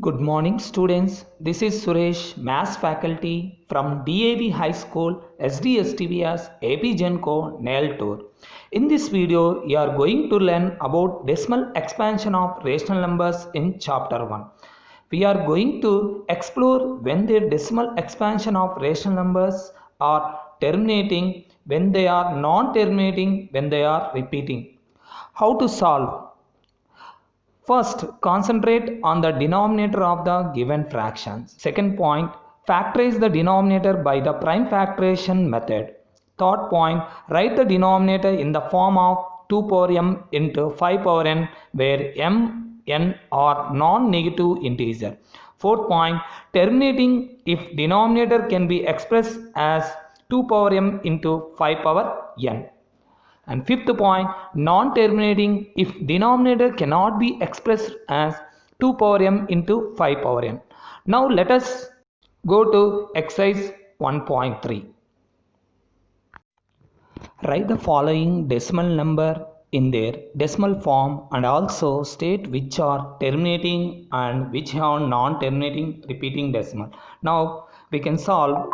Good morning, students. This is Suresh, Maths faculty from DAV High School, SDSTVS, AP Genco, NAIL Tour. In this video, you are going to learn about decimal expansion of rational numbers in chapter 1. We are going to explore when the decimal expansion of rational numbers are terminating, when they are non-terminating, when they are repeating. How to solve? First, concentrate on the denominator of the given fractions. Second point, factorize the denominator by the prime factorization method. Third point, write the denominator in the form of 2 power m into 5 power n where m, n are non-negative integer. Fourth point, terminating if denominator can be expressed as 2 power m into 5 power n. And fifth point, non-terminating if denominator cannot be expressed as 2 power m into 5 power n. Now let us go to exercise 1.3. Write the following decimal number in their decimal form and also state which are terminating and which are non-terminating repeating decimal. Now we can solve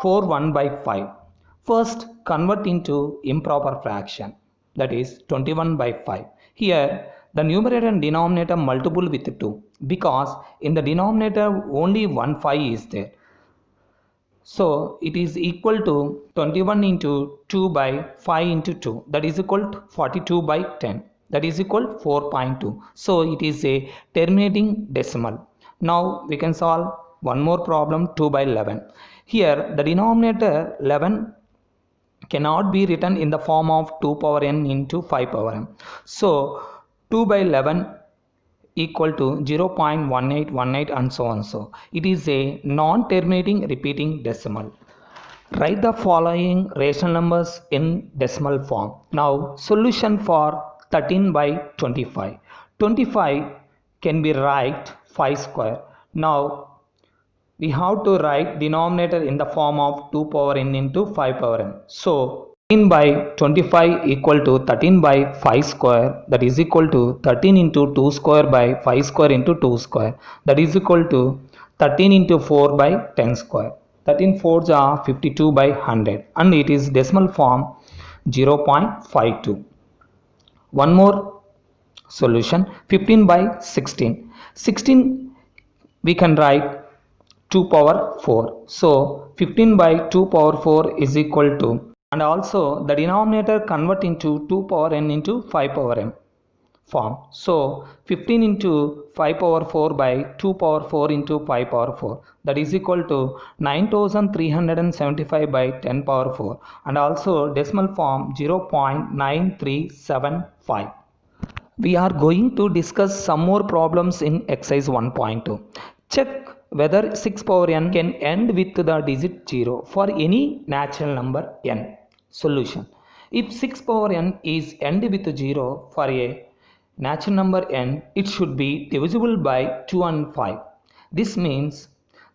4 1 by 5. First, convert into improper fraction, that is 21 by 5. Here, the numerator and denominator multiple with 2 because in the denominator only one 5 is there. So, it is equal to 21 into 2 by 5 into 2, that is equal to 42 by 10, that is equal to 4.2. So, it is a terminating decimal. Now, we can solve one more problem, 2 by 11. Here, the denominator 11 cannot be written in the form of 2 power n into 5 power m. So 2 by 11 equal to 0.1818 and so on. So it is a non-terminating repeating decimal. Write the following rational numbers in decimal form. Now solution for 13 by 25. 25 can be write 5 square. Now we have to write denominator in the form of 2 power n into 5 power n. So 13 by 25 equal to 13 by 5 square, that is equal to 13 into 2 square by 5 square into 2 square, that is equal to 13 into 4 by 10 square. 13 fours are 52 by 100 and it is decimal form 0.52. One more solution, 15 by 16. 16 we can write 2 power 4. So 15 by 2 power 4 is equal to, and also the denominator convert into 2 power n into 5 power m form. So 15 into 5 power 4 by 2 power 4 into 5 power 4, that is equal to 9375 by 10 power 4 and also decimal form 0.9375. We are going to discuss some more problems in exercise 1.2. Check whether 6 power n can end with the digit 0 for any natural number n. Solution. If 6 power n is end with 0 for a natural number n, it should be divisible by 2 and 5. This means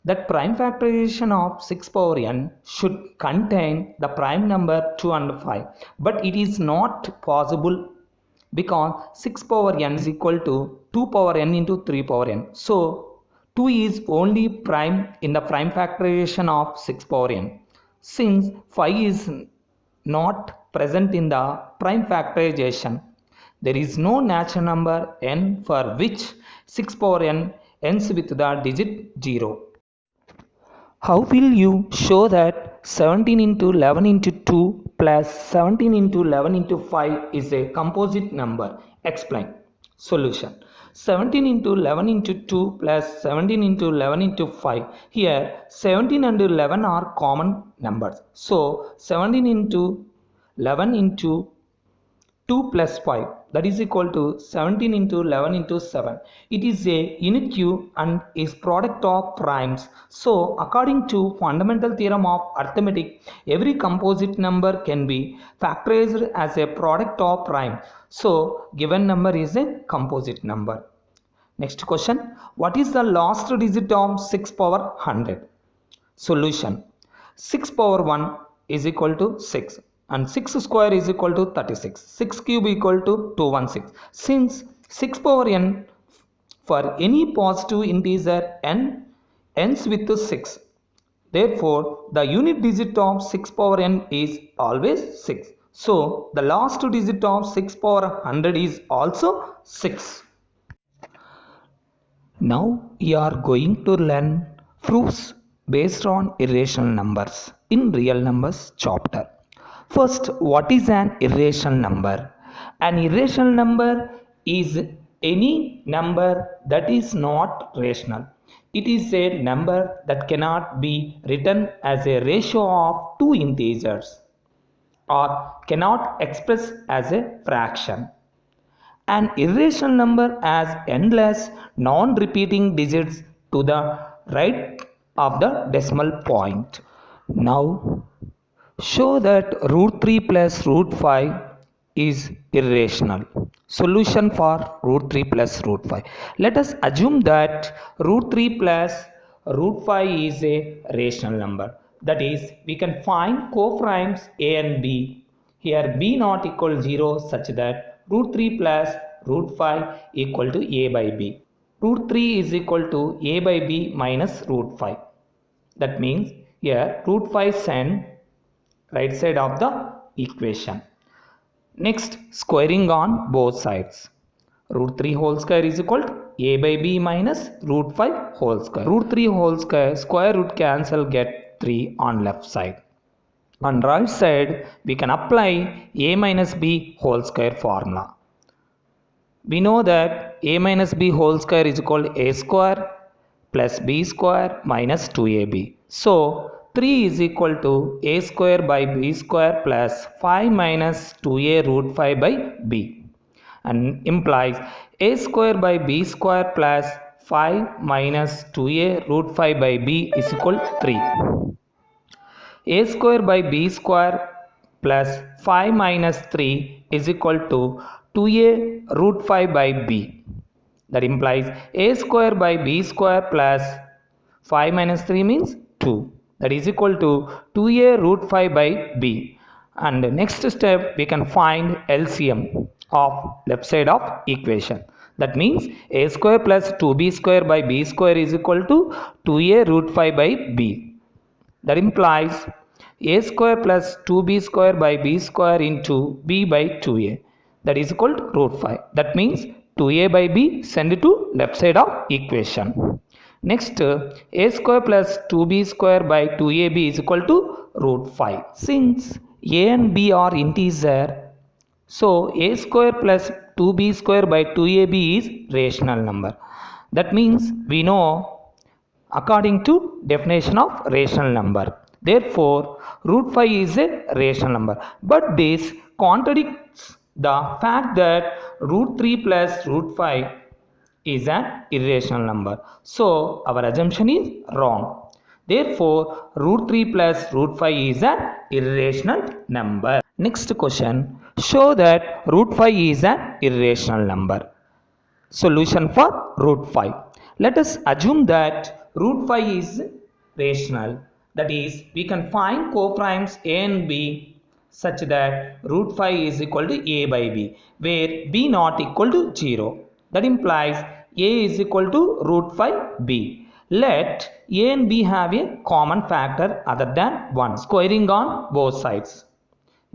that prime factorization of 6 power n should contain the prime number 2 and 5, but it is not possible because 6 power n is equal to 2 power n into 3 power n. So 2 is only prime in the prime factorization of 6 power n. Since 5 is not present in the prime factorization, there is no natural number n for which 6 power n ends with the digit 0. How will you show that 17 into 11 into 2 plus 17 into 11 into 5 is a composite number? Explain. Solution. 17 into 11 into 2 plus 17 into 11 into 5. Here 17 and 11 are common numbers. So 17 into 11 into 2 plus 5, that is equal to 17 into 11 into 7. It is a unique and is product of primes. So according to fundamental theorem of arithmetic, every composite number can be factorized as a product of prime. So given number is a composite number. Next question, what is the last digit of 6 power 100? Solution. 6 power 1 is equal to 6 and 6 square is equal to 36. 6 cube equal to 216. Since 6 power n for any positive integer n ends with 6. Therefore, the unit digit of 6 power n is always 6. So, the last digit of 6 power 100 is also 6. Now, we are going to learn proofs based on irrational numbers in real numbers chapter. First, what is an irrational number? An irrational number is any number that is not rational. It is a number that cannot be written as a ratio of two integers or cannot express as a fraction. An irrational number has endless non-repeating digits to the right of the decimal point. Now, show that root 3 plus root 5 is irrational. Solution for root 3 plus root 5. Let us assume that root 3 plus root 5 is a rational number. That is, we can find coprimes a and b. Here b not equal 0 such that root 3 plus root 5 equal to a by b. Root 3 is equal to a by b minus root 5. That means here root 5 send right side of the equation. Next, squaring on both sides. Root 3 whole square is equal to a by b minus root 5 whole square. Root 3 whole square, square root cancel, get 3 on left side. On right side, we can apply a minus b whole square formula. We know that a minus b whole square is equal to a square plus b square minus 2ab. So, 3 is equal to a square by b square plus 5 minus 2a root 5 by b, and implies a square by b square plus 5 minus 2a root 5 by b is equal to 3. A square by b square plus 5 minus 3 is equal to 2a root 5 by b. That implies a square by b square plus 5 minus 3 means 2. That is equal to 2a root 5 by b. And next step, we can find LCM of left side of equation. That means a square plus 2b square by b square is equal to 2a root 5 by b. That implies a square plus 2b square by b square into b by 2a. That is equal to root 5. That means 2a by b send it to left side of equation. Next, a square plus 2b square by 2ab is equal to root 5. Since a and b are integer, so a square plus 2b square by 2ab is rational number. That means we know according to definition of rational number. Therefore, root 5 is a rational number. But this contradicts the fact that root 3 plus root 5 is an irrational number. So, our assumption is wrong. Therefore, root 3 plus root 5 is an irrational number. Next question. Show that root 5 is an irrational number. Solution for root 5. Let us assume that root 5 is rational. That is, we can find coprimes a and b such that root 5 is equal to a by b, where b not equal to 0. That implies a is equal to root 5b. Let a and b have a common factor other than 1. Squaring on both sides.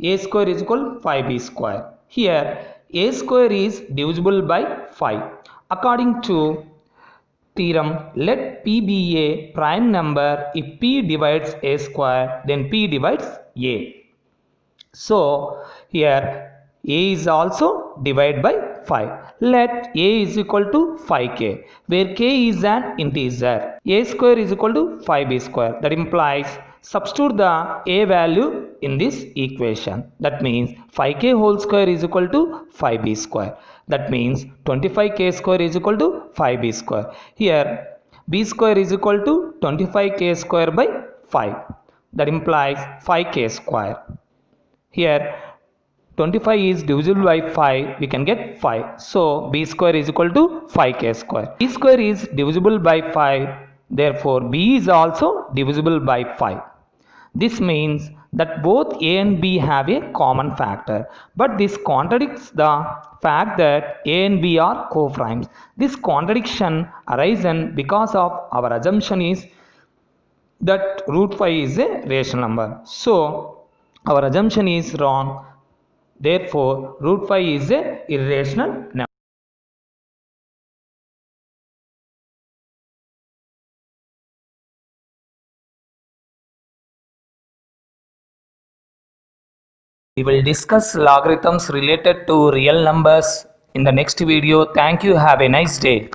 A square is equal to 5b square. Here a square is divisible by 5. According to theorem, let p be a prime number if p divides a square, then p divides a. So, here a is also divided by 5. Let a is equal to 5k, where k is an integer. A square is equal to 5b square. That implies substitute the a value in this equation. That means 5k whole square is equal to 5b square. That means 25k square is equal to 5b square. Here b square is equal to 25k square by 5. That implies 5k square. Here 25 is divisible by 5, we can get 5. So, b square is equal to 5k square. B square is divisible by 5, therefore b is also divisible by 5. This means that both A and B have a common factor, but this contradicts the fact that A and B are co-primes. This contradiction arises because of our assumption is that root 5 is a rational number. So our assumption is wrong. Therefore, root 5 is a irrational number. We will discuss logarithms related to real numbers in the next video. Thank you. Have a nice day.